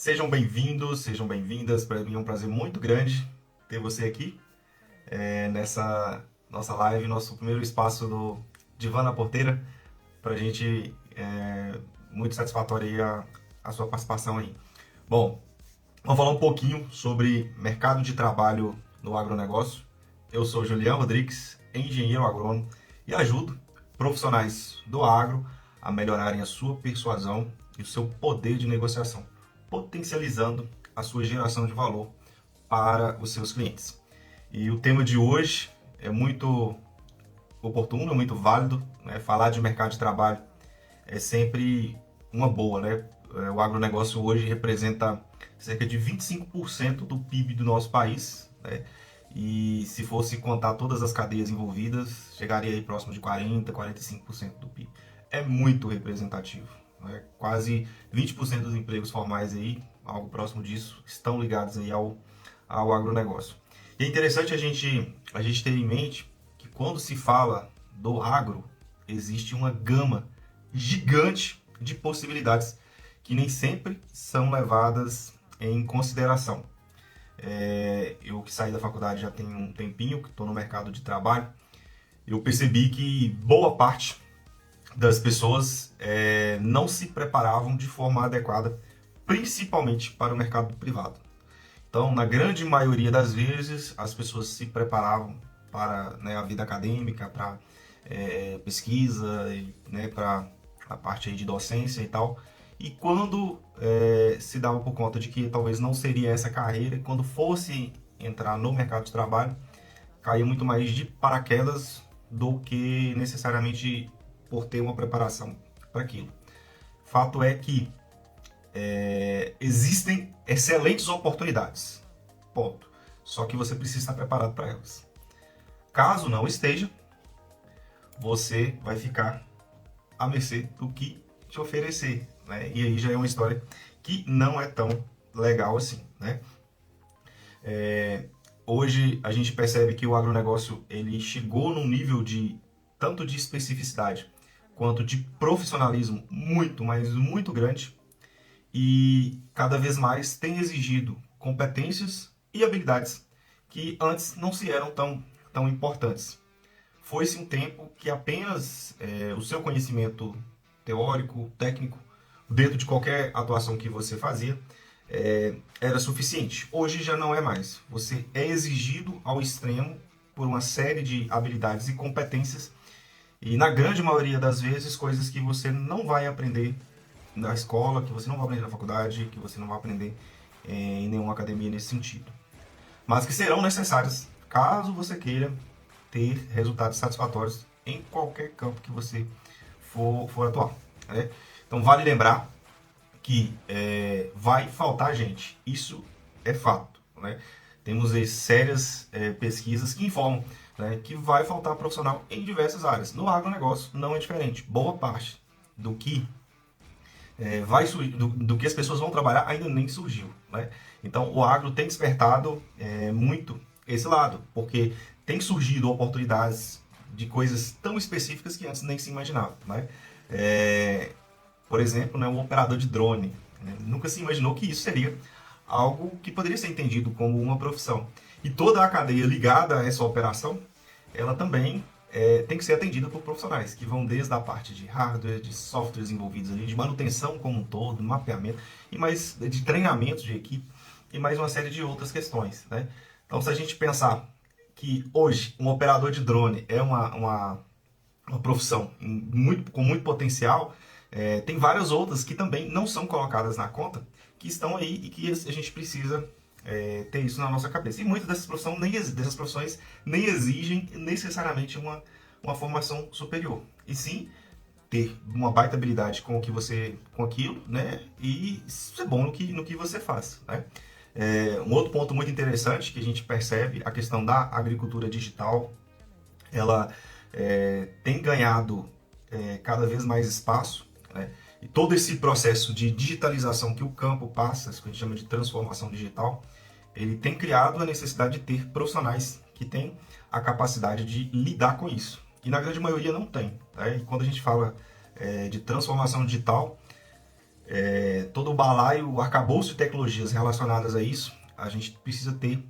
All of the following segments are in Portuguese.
Sejam bem-vindos, sejam bem-vindas. Para mim é um prazer muito grande ter você aqui nessa nossa live, nosso primeiro espaço do Divã na Porteira. Para a gente muito satisfatória aí a sua participação aí. Bom, vamos falar um pouquinho sobre mercado de trabalho no agronegócio. Eu sou Julião Rodrigues, engenheiro agrônomo e ajudo profissionais do agro a melhorarem a sua persuasão e o seu poder de negociação, potencializando a sua geração de valor para os seus clientes. E o tema de hoje é muito oportuno, é muito válido, né? Falar de mercado de trabalho é sempre uma boa, né? O agronegócio hoje representa cerca de 25% do PIB do nosso país, né? E se fosse contar todas as cadeias envolvidas, chegaria aí próximo de 40-45% do PIB. É muito representativo, né? Quase 20% dos empregos formais aí, algo próximo disso, estão ligados aí ao agronegócio. E é interessante a gente ter em mente que quando se fala do agro, existe uma gama gigante de possibilidades que nem sempre são levadas em consideração. Eu que saí da faculdade já tem um tempinho, que estou no mercado de trabalho, eu percebi que boa parte das pessoas não se preparavam de forma adequada, principalmente para o mercado privado. Então, na grande maioria das vezes, as pessoas se preparavam para, né, a vida acadêmica, para pesquisa, né, para a parte aí de docência e tal. E quando se dava por conta de que talvez não seria essa carreira, quando fosse entrar no mercado de trabalho, caía muito mais de paraquedas do que necessariamente por ter uma preparação para aquilo. Fato é que existem excelentes oportunidades, ponto. Só que você precisa estar preparado para elas. Caso não esteja, você vai ficar à mercê do que te oferecer, né? E aí já é uma história que não é tão legal assim, né? Hoje a gente percebe que o agronegócio ele chegou num nível de tanto de especificidade quanto de profissionalismo muito, mas muito grande, e cada vez mais tem exigido competências e habilidades que antes não se eram tão importantes. Foi-se um tempo que apenas o seu conhecimento teórico, técnico, dentro de qualquer atuação que você fazia, era suficiente. Hoje já não é mais. Você é exigido ao extremo por uma série de habilidades e competências, e na grande maioria das vezes, coisas que você não vai aprender na escola, que você não vai aprender na faculdade, que você não vai aprender em nenhuma academia nesse sentido. Mas que serão necessárias caso você queira ter resultados satisfatórios em qualquer campo que você for atuar, né? Então vale lembrar que vai faltar gente, isso é fato, né? Temos aí sérias pesquisas que informam, né, que vai faltar profissional em diversas áreas. No agronegócio não é diferente. Boa parte do que do que as pessoas vão trabalhar ainda nem surgiu, né? Então o agro tem despertado muito esse lado, porque tem surgido oportunidades de coisas tão específicas que antes nem se imaginava, né? Por exemplo, né, um operador de drone, né? Nunca se imaginou que isso seria algo que poderia ser entendido como uma profissão. E toda a cadeia ligada a essa operação, ela também tem que ser atendida por profissionais, que vão desde a parte de hardware, de softwares envolvidos ali, de manutenção como um todo, mapeamento, e mais de treinamento de equipe, e mais uma série de outras questões, né? Então, se a gente pensar que hoje um operador de drone é uma profissão com muito potencial, tem várias outras que também não são colocadas na conta, que estão aí e que a gente precisa ter isso na nossa cabeça. E muitas dessas profissões nem exigem necessariamente uma formação superior. E sim, ter uma baita habilidade com aquilo, né? E ser bom no que você faz, né? Um outro ponto muito interessante que a gente percebe, a questão da agricultura digital, ela tem ganhado cada vez mais espaço, né? E todo esse processo de digitalização que o campo passa, isso que a gente chama de transformação digital, ele tem criado a necessidade de ter profissionais que têm a capacidade de lidar com isso. E na grande maioria não tem, né? E quando a gente fala de transformação digital, todo o balaio, o arcabouço de tecnologias relacionadas a isso, a gente precisa ter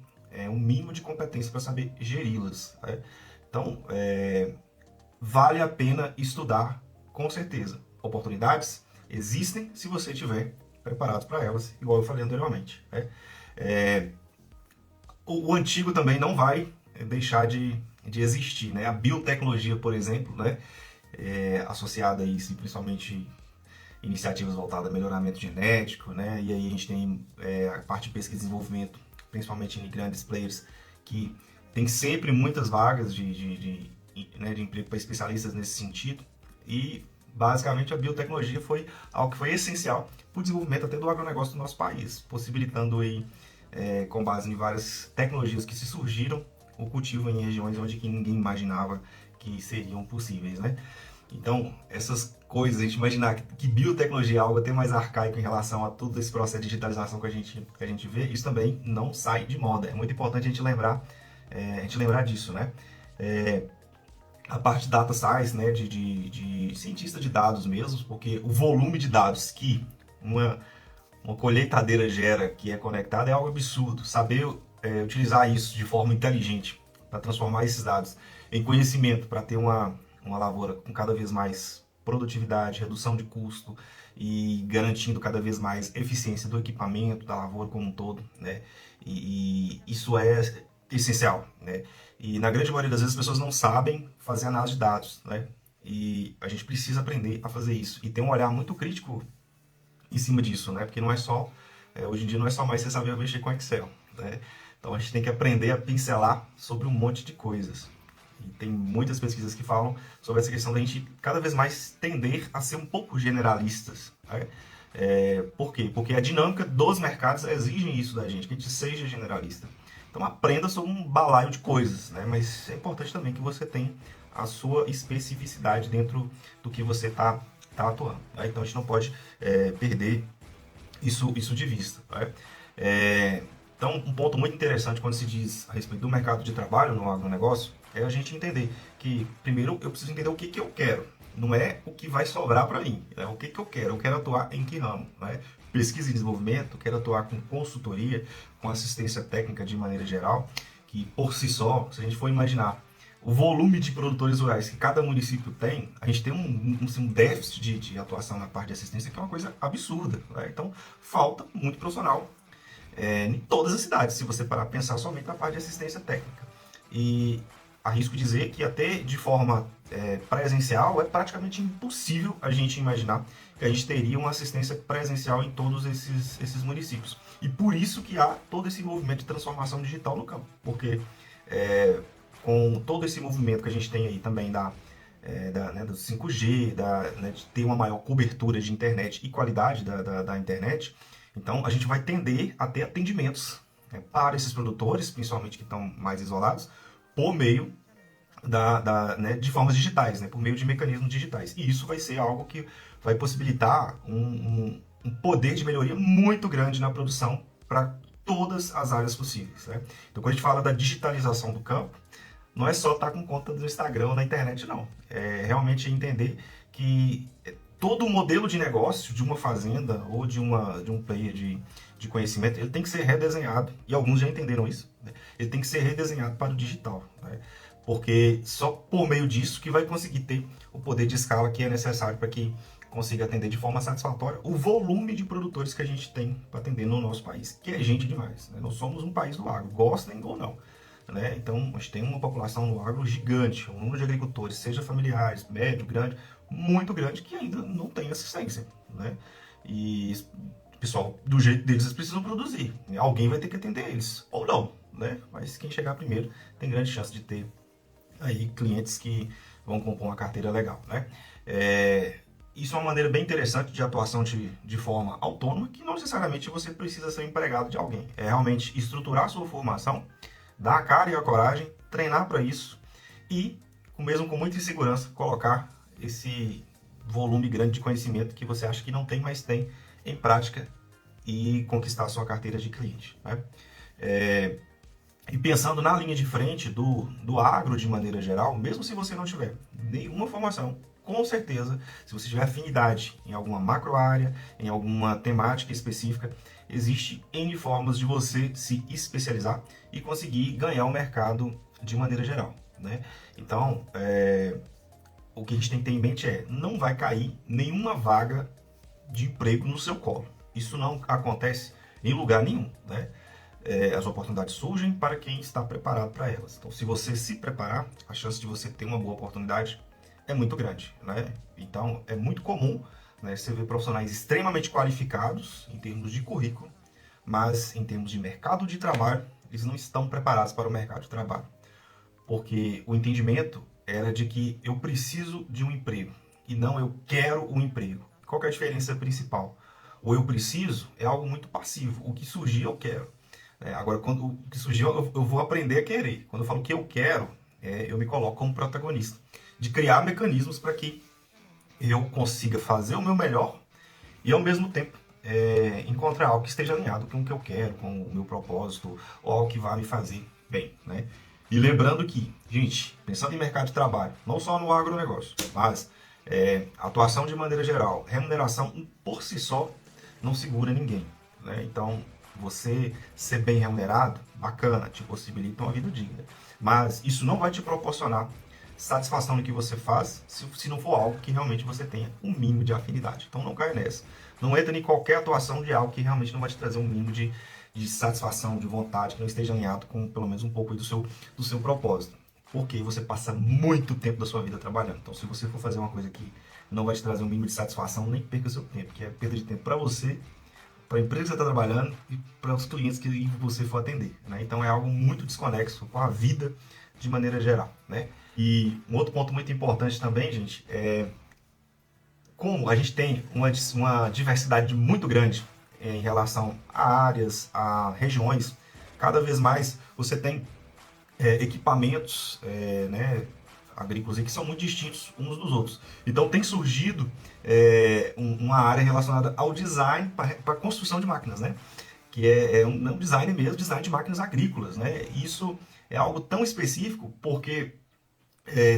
um mínimo de competência para saber geri-las, né? Então, vale a pena estudar, com certeza. Oportunidades existem se você estiver preparado para elas, igual eu falei anteriormente, né? O antigo também não vai deixar de existir, né? A biotecnologia, por exemplo, né? Associada a isso, principalmente iniciativas voltadas a melhoramento genético, né? E aí a gente tem a parte de pesquisa e desenvolvimento, principalmente em grandes players, que tem sempre muitas vagas de emprego para especialistas nesse sentido. E basicamente a biotecnologia foi algo que foi essencial para o desenvolvimento até do agronegócio do nosso país, possibilitando aí, com base em várias tecnologias que se surgiram, o cultivo em regiões onde ninguém imaginava que seriam possíveis, né? Então, essas coisas, a gente imaginar que biotecnologia é algo até mais arcaico em relação a todo esse processo de digitalização que a gente vê, isso também não sai de moda. É muito importante a gente lembrar disso, né? A parte de data science, né, de cientista de dados mesmo, porque o volume de dados que uma colheitadeira gera, que é conectada, é algo absurdo. Saber utilizar isso de forma inteligente para transformar esses dados em conhecimento, para ter uma lavoura com cada vez mais produtividade, redução de custo e garantindo cada vez mais eficiência do equipamento, da lavoura como um todo, né? E isso é essencial, né? E na grande maioria das vezes as pessoas não sabem fazer análise de dados, né? E a gente precisa aprender a fazer isso e ter um olhar muito crítico em cima disso, né? Porque não é só, hoje em dia não é só mais você saber mexer com Excel, né? Então a gente tem que aprender a pincelar sobre um monte de coisas. E tem muitas pesquisas que falam sobre essa questão da gente cada vez mais tender a ser um pouco generalistas, né? Por quê? Porque a dinâmica dos mercados exige isso da gente, que a gente seja generalista. Então aprenda sobre um balaio de coisas, né? Mas é importante também que você tenha a sua especificidade dentro do que você está atuando, né? Então a gente não pode perder isso de vista, né? Então um ponto muito interessante quando se diz a respeito do mercado de trabalho no agronegócio é a gente entender que, primeiro, eu preciso entender o que eu quero. Não é o que vai sobrar para mim, é o que eu quero. Eu quero atuar em que ramo, né? Pesquisa e desenvolvimento, quero atuar com consultoria, com assistência técnica de maneira geral, que por si só, se a gente for imaginar o volume de produtores rurais que cada município tem, a gente tem um déficit de atuação na parte de assistência que é uma coisa absurda, né? Então, falta muito profissional em todas as cidades, se você parar a pensar somente na parte de assistência técnica. E arrisco dizer que até de forma presencial é praticamente impossível a gente imaginar que a gente teria uma assistência presencial em todos esses municípios. E por isso que há todo esse movimento de transformação digital no campo, porque com todo esse movimento que a gente tem aí também do 5G, de ter uma maior cobertura de internet e qualidade da internet, então a gente vai tender a ter atendimentos para esses produtores, principalmente que estão mais isolados, por meio de formas digitais, por meio de mecanismos digitais. E isso vai ser algo que vai possibilitar um poder de melhoria muito grande na produção para todas as áreas possíveis, né? Então, quando a gente fala da digitalização do campo, não é só estar com conta do Instagram ou na internet, não. É realmente entender que todo o modelo de negócio de uma fazenda ou de um player de conhecimento, ele tem que ser redesenhado, e alguns já entenderam isso, né? Ele tem que ser redesenhado para o digital, né? Porque só por meio disso que vai conseguir ter o poder de escala que é necessário para que consiga atender de forma satisfatória o volume de produtores que a gente tem para atender no nosso país, que é gente demais, né? Nós somos um país do agro, gostem ou não, né? Então, a gente tem uma população no agro gigante, um número de agricultores, seja familiares, médio, grande, muito grande, que ainda não tem assistência, né? E o pessoal, do jeito deles, eles precisam produzir. Alguém vai ter que atender eles, ou não, né? Mas quem chegar primeiro tem grande chance de ter aí clientes que vão compor uma carteira legal, né? Isso é uma maneira bem interessante de atuação de forma autônoma, que não necessariamente você precisa ser empregado de alguém. É realmente estruturar a sua formação, dar a cara e a coragem, treinar para isso e, mesmo com muita insegurança, colocar esse volume grande de conhecimento que você acha que não tem, mas tem em prática e conquistar a sua carteira de cliente, né? E pensando na linha de frente do agro de maneira geral, mesmo se você não tiver nenhuma formação, com certeza, se você tiver afinidade em alguma macro área, em alguma temática específica, existe N formas de você se especializar e conseguir ganhar o mercado de maneira geral, né? Então, o que a gente tem que ter em mente é, não vai cair nenhuma vaga de emprego no seu colo. Isso não acontece em lugar nenhum, né? As oportunidades surgem para quem está preparado para elas. Então, se você se preparar, a chance de você ter uma boa oportunidade é muito grande, né? Então, é muito comum, né, você ver profissionais extremamente qualificados em termos de currículo, mas em termos de mercado de trabalho, eles não estão preparados para o mercado de trabalho. Porque o entendimento era de que eu preciso de um emprego e não eu quero um emprego. Qual que é a diferença principal? O eu preciso é algo muito passivo. O que surgir eu quero. Agora, quando o que surgiu, eu vou aprender a querer. Quando eu falo que eu quero, eu me coloco como protagonista. De criar mecanismos para que eu consiga fazer o meu melhor e, ao mesmo tempo, encontrar algo que esteja alinhado com o que eu quero, com o meu propósito, ou algo que vá me fazer bem, né? E lembrando que, gente, pensando em mercado de trabalho, não só no agronegócio, mas atuação de maneira geral, remuneração por si só não segura ninguém, né? Então, você ser bem remunerado, bacana, te possibilita uma vida digna. Mas isso não vai te proporcionar satisfação no que você faz se não for algo que realmente você tenha um mínimo de afinidade. Então não caia nessa. Não entra em qualquer atuação de algo que realmente não vai te trazer um mínimo de satisfação, de vontade, que não esteja alinhado com pelo menos um pouco do seu propósito. Porque você passa muito tempo da sua vida trabalhando. Então se você for fazer uma coisa que não vai te trazer um mínimo de satisfação, nem perca o seu tempo, que é perda de tempo para você, para a empresa que você está trabalhando e para os clientes que você for atender, né? Então é algo muito desconexo com a vida de maneira geral, né? E um outro ponto muito importante também, gente, como a gente tem uma diversidade muito grande em relação a áreas, a regiões, cada vez mais você tem equipamentos, né, agrícolas que são muito distintos uns dos outros. Então tem surgido uma área relacionada ao design para a construção de máquinas, né? Que um design mesmo, design de máquinas agrícolas, né? Isso é algo tão específico porque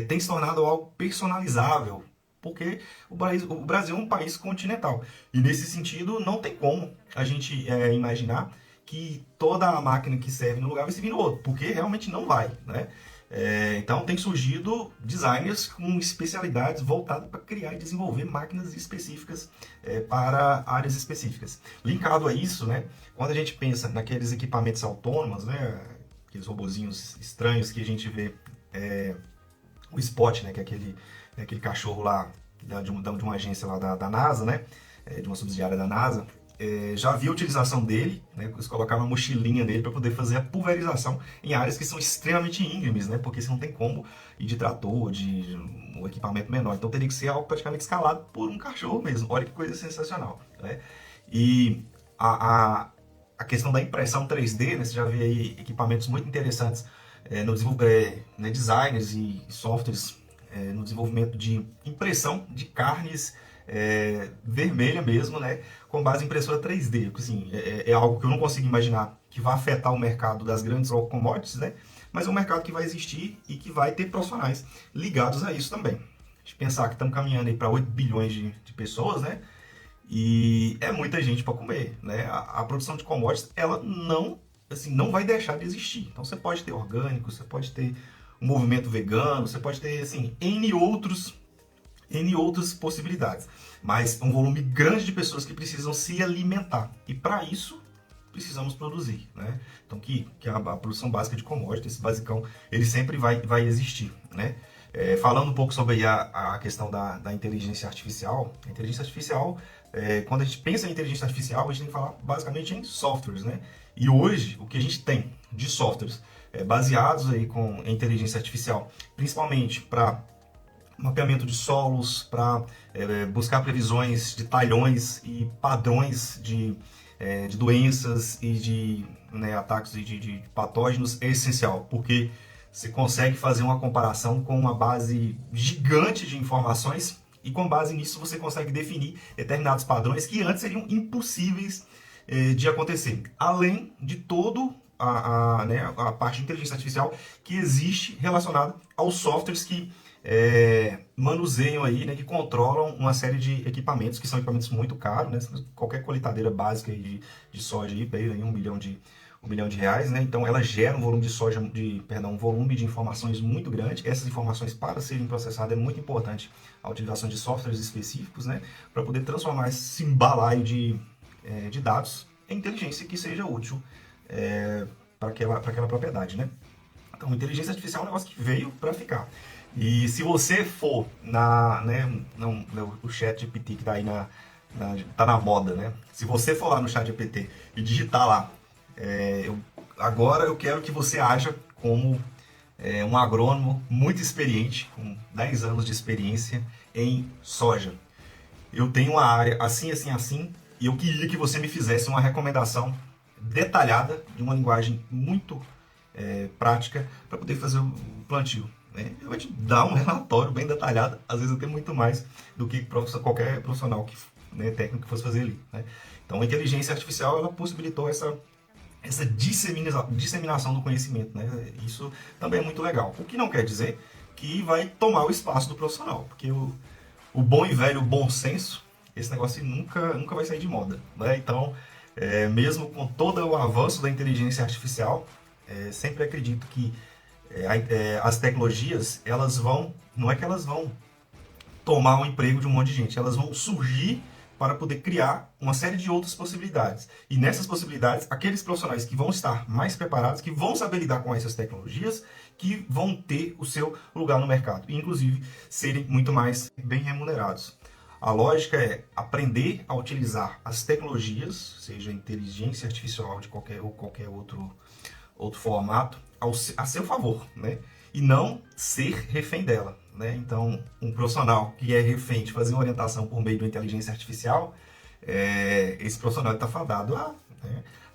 tem se tornado algo personalizável, porque o Brasil é um país continental. E nesse sentido, não tem como a gente imaginar que toda a máquina que serve no lugar vai servir no outro, porque realmente não vai, né? Então tem surgido designers com especialidades voltadas para criar e desenvolver máquinas específicas para áreas específicas. Linkado a isso, né, quando a gente pensa naqueles equipamentos autônomos, né, aqueles robozinhos estranhos que a gente vê, o Spot, né, que é aquele cachorro lá de uma agência lá da NASA, né, de uma subsidiária da NASA, já vi a utilização dele, né, eles colocaram uma mochilinha nele para poder fazer a pulverização em áreas que são extremamente íngremes, né, porque você não tem como ir de trator, de um equipamento menor, então teria que ser algo praticamente escalado por um cachorro mesmo. Olha que coisa sensacional, né? E a questão da impressão 3D, né, você já vê aí equipamentos muito interessantes né, designers e softwares no desenvolvimento de impressão de carnes vermelha mesmo, né, com base em impressora 3D. Assim, é algo que eu não consigo imaginar que vai afetar o mercado das grandes commodities, né, mas é um mercado que vai existir e que vai ter profissionais ligados a isso também. A gente pensar que estamos caminhando aí para 8 bilhões de pessoas, né, e é muita gente para comer, né? A produção de commodities, ela não vai deixar de existir. Então você pode ter orgânico, você pode ter um movimento vegano, você pode ter assim, N outras possibilidades. Mas um volume grande de pessoas que precisam se alimentar. E para isso, precisamos produzir, né? Então que a produção básica de commodities, esse basicão, ele sempre vai existir, né? Falando um pouco sobre a questão da inteligência artificial. A inteligência artificial, quando a gente pensa em inteligência artificial, a gente tem que falar basicamente em softwares, né? E hoje, o que a gente tem de softwares baseados aí em inteligência artificial, principalmente para mapeamento de solos, para buscar previsões de talhões e padrões de doenças e de ataques de patógenos, é essencial, porque você consegue fazer uma comparação com uma base gigante de informações e com base nisso você consegue definir determinados padrões que antes seriam impossíveis de acontecer. Além de todo a parte de inteligência artificial que existe relacionada aos softwares que manuseiam aí, né, que controlam uma série de equipamentos, que são equipamentos muito caros, né? Qualquer colheitadeira básica aí de soja aí, beira aí um bilhão de reais, né? Então ela gera um volume de soja, um volume de informações muito grande. Essas informações, para serem processadas, é muito importante a utilização de softwares específicos, né? Para poder transformar esse balaio de dados em inteligência que seja útil para aquela propriedade, né? Então, inteligência artificial é um negócio que veio para ficar. E se você for o chat GPT que tá aí tá na moda, né? Se você for lá no chat GPT e digitar lá, agora eu quero que você haja como um agrônomo muito experiente, com 10 anos de experiência em soja. Eu tenho uma área assim, assim, assim, e eu queria que você me fizesse uma recomendação detalhada, de uma linguagem muito prática, para poder fazer o plantio. Né? Eu vou te dar um relatório bem detalhado, às vezes até muito mais do que qualquer profissional técnico que fosse fazer ali. Né? Então a inteligência artificial ela possibilitou essa disseminação do conhecimento. Né? Isso também é muito legal. O que não quer dizer que vai tomar o espaço do profissional, porque o bom e velho bom senso, esse negócio nunca vai sair de moda. Né? Então, mesmo com todo o avanço da inteligência artificial, sempre acredito que as tecnologias, não é que elas vão tomar o emprego de um monte de gente, elas vão surgir para poder criar uma série de outras possibilidades. E nessas possibilidades, aqueles profissionais que vão estar mais preparados, que vão saber lidar com essas tecnologias, que vão ter o seu lugar no mercado, e inclusive serem muito mais bem remunerados. A lógica é aprender a utilizar as tecnologias, seja inteligência artificial de qualquer outro formato, a seu favor, né? E não ser refém dela. Né? Então, um profissional que é refém de fazer uma orientação por meio de uma inteligência artificial, esse profissional está fadado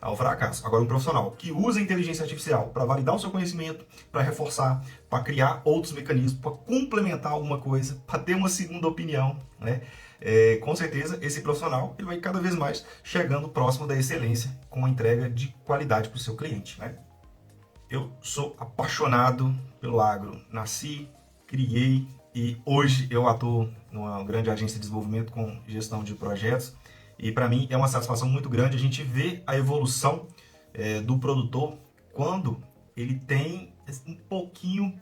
ao fracasso. Agora, um profissional que usa a inteligência artificial para validar o seu conhecimento, para reforçar, para criar outros mecanismos, para complementar alguma coisa, para ter uma segunda opinião, né? Com certeza, esse profissional ele vai cada vez mais chegando próximo da excelência com a entrega de qualidade para o seu cliente. Né? Eu sou apaixonado pelo agro. Nasci, criei e hoje eu atuo numa grande agência de desenvolvimento com gestão de projetos. E para mim é uma satisfação muito grande a gente ver a evolução do produtor quando ele tem um pouquinho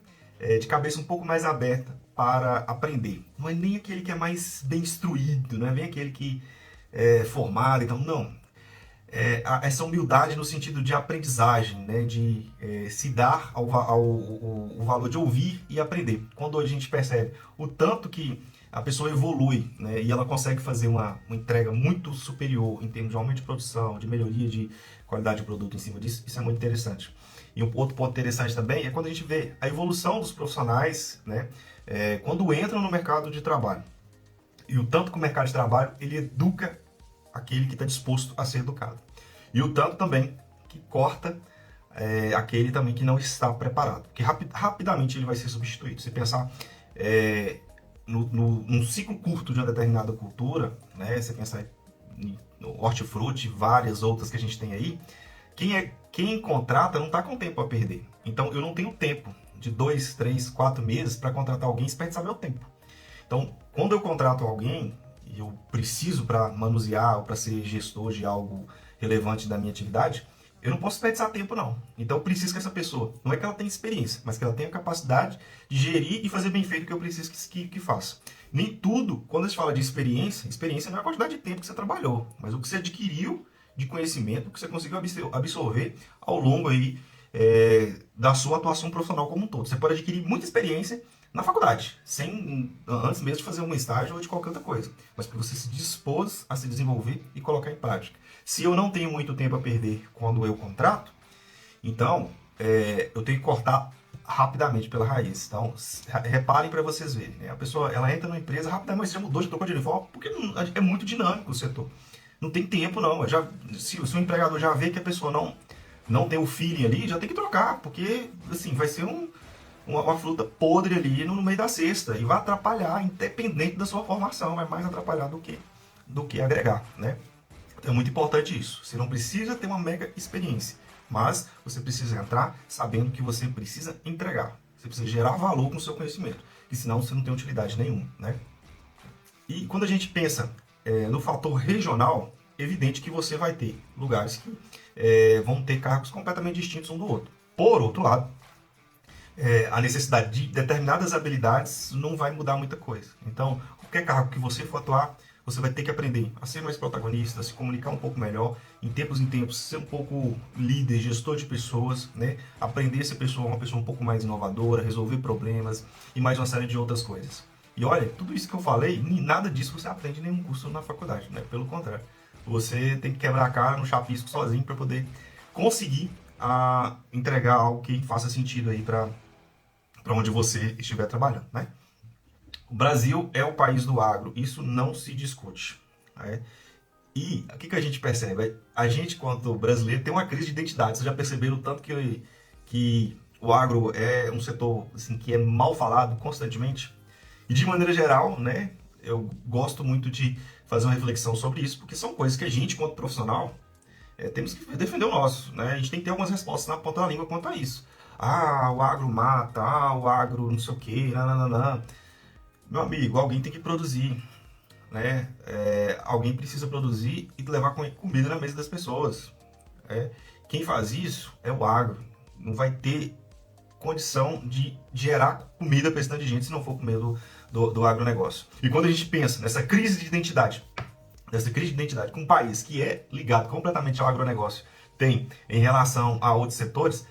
de cabeça um pouco mais aberta para aprender. Não é nem aquele que é mais bem instruído, não é nem aquele que é formado, então não. Essa humildade no sentido de aprendizagem, né? De se dar ao valor de ouvir e aprender. Quando a gente percebe o tanto que a pessoa evolui, né? E ela consegue fazer uma entrega muito superior em termos de aumento de produção, de melhoria de qualidade de produto em cima disso, isso é muito interessante. E um outro ponto interessante também é quando a gente vê a evolução dos profissionais, né? Quando entram no mercado de trabalho. E o tanto que o mercado de trabalho ele educa aquele que está disposto a ser educado. E o tanto também que corta aquele também que não está preparado. Porque rapidamente ele vai ser substituído. Se pensar num ciclo curto de uma determinada cultura, né, você pensar no hortifruti, várias outras que a gente tem aí, quem contrata não está com tempo a perder. Então eu não tenho tempo de 2, 3, 4 meses para contratar alguém e desperdiçar meu tempo. Então, quando eu contrato alguém, e eu preciso para manusear ou para ser gestor de algo relevante da minha atividade, eu não posso desperdiçar tempo não. Então eu preciso que essa pessoa, não é que ela tenha experiência, mas que ela tenha capacidade de gerir e fazer bem feito o que eu preciso que faça. Nem tudo, quando a gente fala de experiência não é a quantidade de tempo que você trabalhou, mas o que você adquiriu de conhecimento, que você conseguiu absorver ao longo aí, da sua atuação profissional como um todo. Você pode adquirir muita experiência na faculdade, antes mesmo de fazer um estágio ou de qualquer outra coisa, mas porque você se dispôs a se desenvolver e colocar em prática. Se eu não tenho muito tempo a perder quando eu contrato, então eu tenho que cortar rapidamente pela raiz. Então, reparem para vocês verem. Né? A pessoa ela entra numa empresa, rapidamente já mudou, já trocou de uniforme, porque é muito dinâmico o setor. Não tem tempo não. Se o empregador já vê que a pessoa não tem o feeling ali, já tem que trocar, porque assim, vai ser uma fruta podre ali no meio da cesta e vai atrapalhar, independente da sua formação, vai mais atrapalhar do que agregar, né? Então é muito importante isso. Você não precisa ter uma mega experiência, mas você precisa entrar sabendo que você precisa entregar. Você precisa gerar valor com o seu conhecimento, porque senão você não tem utilidade nenhuma, né? E quando a gente pensa no fator regional, é evidente que você vai ter lugares que vão ter cargos completamente distintos um do outro. Por outro lado, a necessidade de determinadas habilidades não vai mudar muita coisa. Então, qualquer cargo que você for atuar, você vai ter que aprender a ser mais protagonista, a se comunicar um pouco melhor, em tempos, ser um pouco líder, gestor de pessoas, né? Aprender a ser uma pessoa um pouco mais inovadora, resolver problemas e mais uma série de outras coisas. E olha, tudo isso que eu falei, nada disso você aprende em nenhum curso na faculdade, né? Pelo contrário, você tem que quebrar a cara no chapisco sozinho para poder conseguir entregar algo que faça sentido aí para onde você estiver trabalhando, né? O Brasil é o país do agro, isso não se discute, né? E o que a gente percebe? A gente, quanto brasileiro, tem uma crise de identidade. Vocês já perceberam o tanto que o agro é um setor assim, que é mal falado constantemente? E de maneira geral, né, eu gosto muito de fazer uma reflexão sobre isso, porque são coisas que a gente, quanto profissional, temos que defender o nosso, né? A gente tem que ter algumas respostas na ponta da língua quanto a isso. Ah, o agro mata, o agro não sei o quê, nananana. Meu amigo, alguém tem que produzir, né? Alguém precisa produzir e levar comida na mesa das pessoas. Quem faz isso é o agro. Não vai ter condição de gerar comida para esse tanto de gente se não for por meio do agronegócio. E quando a gente pensa nessa crise de identidade que um país que é ligado completamente ao agronegócio tem em relação a outros setores,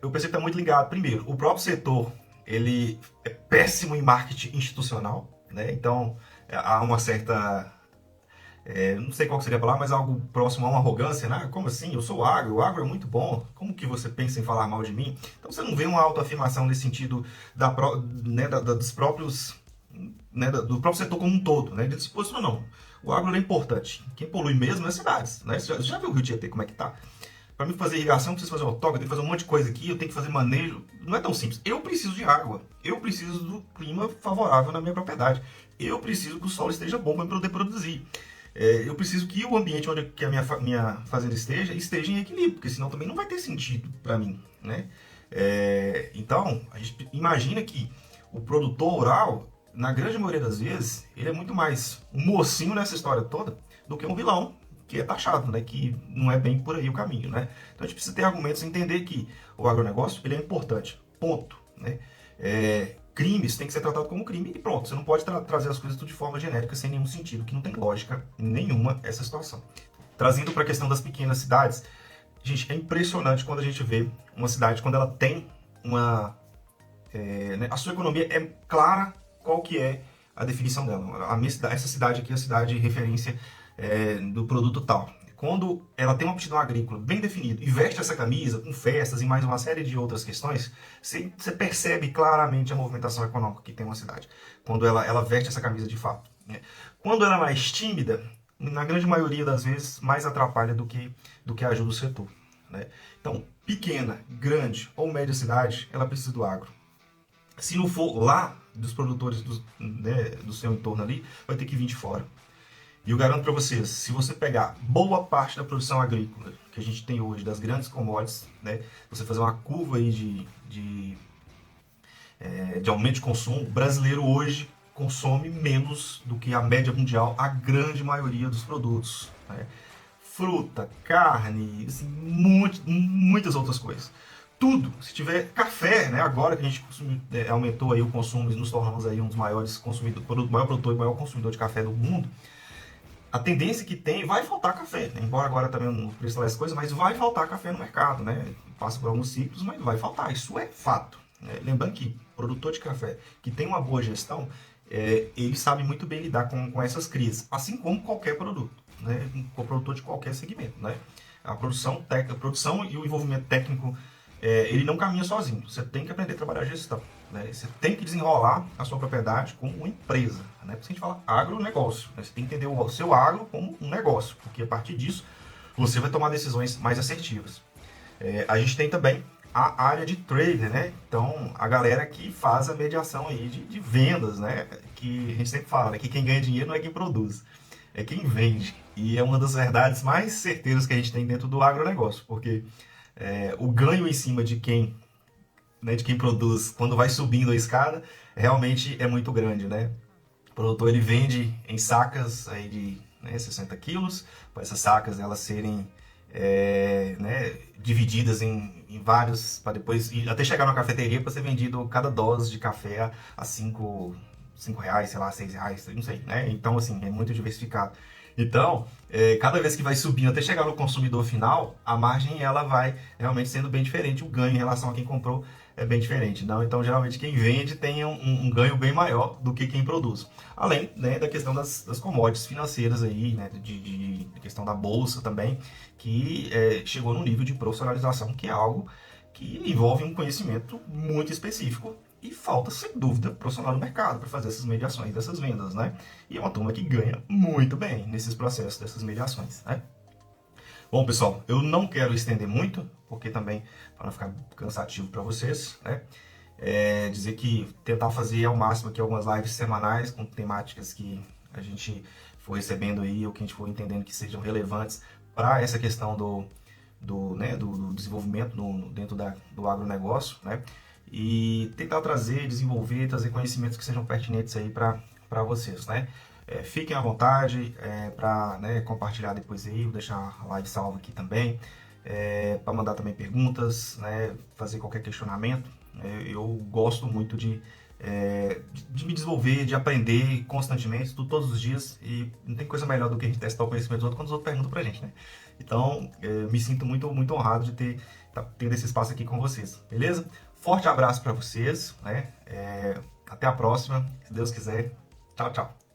eu percebo que está muito ligado. Primeiro, o próprio setor ele é péssimo em marketing institucional, né? Então há uma certa, não sei qual seria a palavra, mas algo próximo a uma arrogância, né? Como assim? Eu sou o agro é muito bom, como que você pensa em falar mal de mim? Então você não vê uma autoafirmação nesse sentido dos próprios, né, do próprio setor como um todo, né? Ele se posiciona, não. O agro é importante. Quem polui mesmo é as cidades, né? Você já viu o Rio Tietê como é que tá? Para mim fazer irrigação, eu preciso fazer outorga, eu tenho que fazer um monte de coisa aqui, eu tenho que fazer manejo. Não é tão simples. Eu preciso de água. Eu preciso do clima favorável na minha propriedade. Eu preciso que o solo esteja bom para eu poder produzir. Eu preciso que o ambiente onde que a minha fazenda esteja em equilíbrio, porque senão também não vai ter sentido para mim, né? Então, a gente imagina que o produtor rural, na grande maioria das vezes, ele é muito mais um mocinho nessa história toda do que um vilão, que é taxado, né? Que não é bem por aí o caminho, né? Então a gente precisa ter argumentos e entender que o agronegócio ele é importante, ponto, né? Crimes tem que ser tratado como crime e pronto. Você não pode trazer as coisas tudo de forma genérica sem nenhum sentido, que não tem lógica nenhuma essa situação. Trazendo para a questão das pequenas cidades, gente, é impressionante quando a gente vê uma cidade, quando ela tem uma... né, a sua economia é clara qual que é a definição dela. Essa cidade aqui é a cidade de referência do produto tal. Quando ela tem uma aptidão agrícola bem definida e veste essa camisa com festas e mais uma série de outras questões, você percebe claramente a movimentação econômica que tem uma cidade. Quando ela veste essa camisa de fato, né? Quando ela é mais tímida, na grande maioria das vezes, mais atrapalha do que ajuda o setor, né? Então, pequena, grande ou média cidade, ela precisa do agro. Se não for lá dos produtores do seu entorno ali, vai ter que vir de fora. E eu garanto para vocês, se você pegar boa parte da produção agrícola que a gente tem hoje, das grandes commodities, né, você fazer uma curva aí de aumento de consumo, o brasileiro hoje consome menos do que a média mundial, a grande maioria dos produtos, né? Fruta, carne, assim, muitas outras coisas. Tudo, se tiver café, né, agora que a gente aumentou aí o consumo e nos tornamos aí um dos maiores consumidores, maior produtor e maior consumidor de café do mundo, a tendência que tem, vai faltar café, né? Embora agora também não preço das coisas, mas vai faltar café no mercado, né? Passa por alguns ciclos, mas vai faltar, isso é fato, né? Lembrando que produtor de café que tem uma boa gestão, ele sabe muito bem lidar com essas crises, assim como qualquer produto, né? O produtor de qualquer segmento, né? A produção e o envolvimento técnico, ele não caminha sozinho, você tem que aprender a trabalhar a gestão. Né? Você tem que desenrolar a sua propriedade como uma empresa. Né? Porque a gente fala agronegócio. Né? Você tem que entender o seu agro como um negócio, porque a partir disso você vai tomar decisões mais assertivas. A gente tem também a área de trader, né? Então a galera que faz a mediação aí de vendas, né? Que a gente sempre fala, né? Que quem ganha dinheiro não é quem produz, é quem vende. E é uma das verdades mais certeiras que a gente tem dentro do agronegócio, porque o ganho em cima de quem né, de quem produz, quando vai subindo a escada, realmente é muito grande, né? O produtor ele vende em sacas aí de, né, 60 quilos, para essas sacas elas serem né, divididas em vários, para depois até chegar na cafeteria para ser vendido cada dose de café a 5 reais, sei lá, 6 reais, não sei, né? Então, assim, é muito diversificado. Então, cada vez que vai subindo até chegar no consumidor final, a margem ela vai realmente sendo bem diferente, o ganho em relação a quem comprou é bem diferente. Não? Então, geralmente, quem vende tem um ganho bem maior do que quem produz. Além, né, da questão das commodities financeiras aí, né, de questão da bolsa também, que chegou num nível de profissionalização que é algo que envolve um conhecimento muito específico e falta, sem dúvida, profissional no mercado para fazer essas mediações dessas vendas, né? E é uma turma que ganha muito bem nesses processos dessas mediações, né? Bom, pessoal, eu não quero estender muito, porque também, para não ficar cansativo para vocês, né? Dizer que tentar fazer ao máximo aqui algumas lives semanais com temáticas que a gente for recebendo aí, ou que a gente for entendendo que sejam relevantes para essa questão do desenvolvimento dentro do agronegócio, né? E tentar desenvolver, trazer conhecimentos que sejam pertinentes aí para vocês, né? Fiquem à vontade para, né, compartilhar depois aí, vou deixar a live salva aqui também, para mandar também perguntas, né, fazer qualquer questionamento. Eu gosto muito de me desenvolver, de aprender constantemente, todos os dias, e não tem coisa melhor do que a gente testar o conhecimento dos outros quando os outros perguntam pra gente, né? Então, me sinto muito, muito honrado de ter esse espaço aqui com vocês, beleza? Forte abraço para vocês, né? Até a próxima, se Deus quiser. Tchau, tchau.